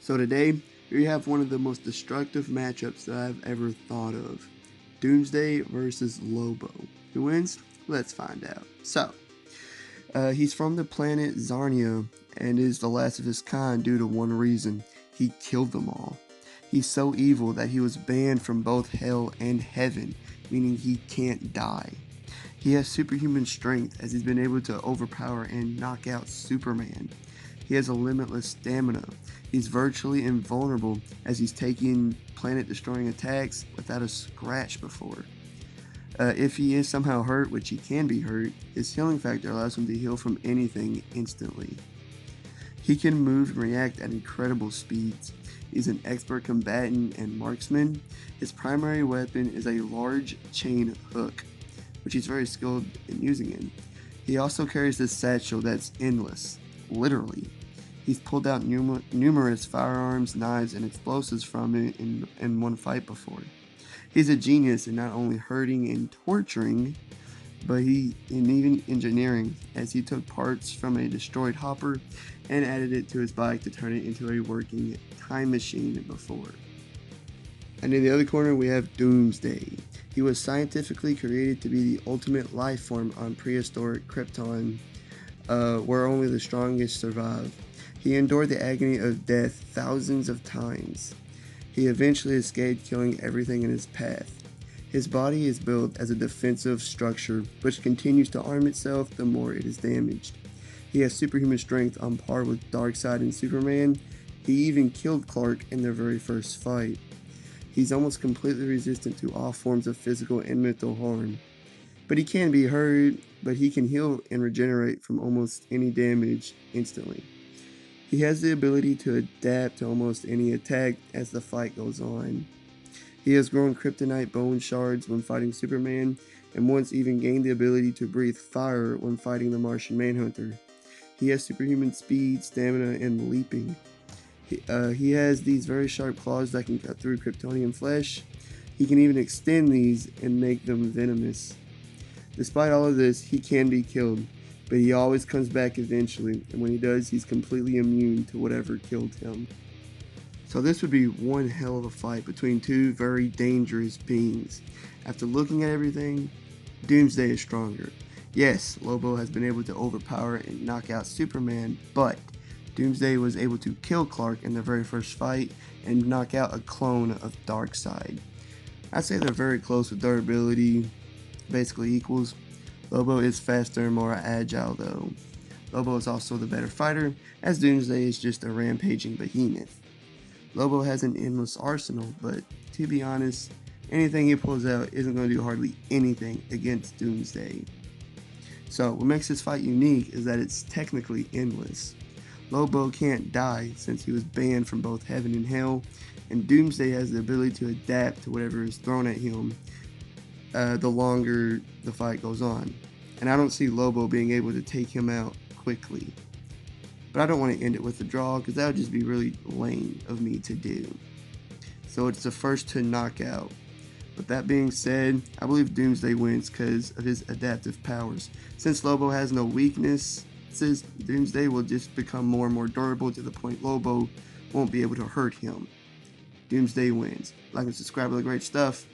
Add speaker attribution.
Speaker 1: So today, here you have one of the most destructive matchups that I've ever thought of. Doomsday versus Lobo. Who wins? Let's find out. So, he's from the planet Zarnia and is the last of his kind due to one reason. He killed them all. He's so evil that he was banned from both hell and heaven, meaning he can't die. He has superhuman strength as he's been able to overpower and knock out Superman. He has a limitless stamina. He's virtually invulnerable as he's taking planet-destroying attacks without a scratch before. If he is somehow hurt, which he can be hurt, his healing factor allows him to heal from anything instantly. He can move and react at incredible speeds. He's an expert combatant and marksman. His primary weapon is a large chain hook, which he's very skilled in using it. He also carries this satchel that's endless, literally. He's pulled out numerous firearms, knives, and explosives from it in one fight before. He's a genius in not only hurting and torturing, but in even engineering, as he took parts from a destroyed hopper and added it to his bike to turn it into a working time machine before. And in the other corner we have Doomsday. He was scientifically created to be the ultimate life form on prehistoric Krypton, where only the strongest survive. He endured the agony of death thousands of times. He eventually escaped, killing everything in his path. His body is built as a defensive structure, which continues to arm itself the more it is damaged. He has superhuman strength on par with Darkseid and Superman. He even killed Clark in their very first fight. He's almost completely resistant to all forms of physical and mental harm. But he can be hurt, but he can heal and regenerate from almost any damage instantly. He has the ability to adapt to almost any attack as the fight goes on. He has grown kryptonite bone shards when fighting Superman, and once even gained the ability to breathe fire when fighting the Martian Manhunter. He has superhuman speed, stamina, and leaping. He has these very sharp claws that can cut through Kryptonian flesh. He can even extend these and make them venomous. Despite all of this, he can be killed, but he always comes back eventually, and when he does, he's completely immune to whatever killed him. So this would be one hell of a fight between two very dangerous beings. After looking at everything, Doomsday is stronger. Yes, Lobo has been able to overpower and knock out Superman, but Doomsday was able to kill Clark in the very first fight and knock out a clone of Darkseid. I'd say they're very close with durability, basically equals. Lobo is faster and more agile though. Lobo is also the better fighter, as Doomsday is just a rampaging behemoth. Lobo has an endless arsenal, but to be honest, anything he pulls out isn't going to do hardly anything against Doomsday. So what makes this fight unique is that it's technically endless. Lobo can't die since he was banned from both heaven and hell, and Doomsday has the ability to adapt to whatever is thrown at him the longer the fight goes on. And I don't see Lobo being able to take him out quickly. But I don't want to end it with a draw because that would just be really lame of me to do. So it's the first to knock out. But that being said, I believe Doomsday wins because of his adaptive powers. Since Lobo has no weaknesses, Doomsday will just become more and more durable to the point Lobo won't be able to hurt him. Doomsday wins. Like and subscribe for the great stuff.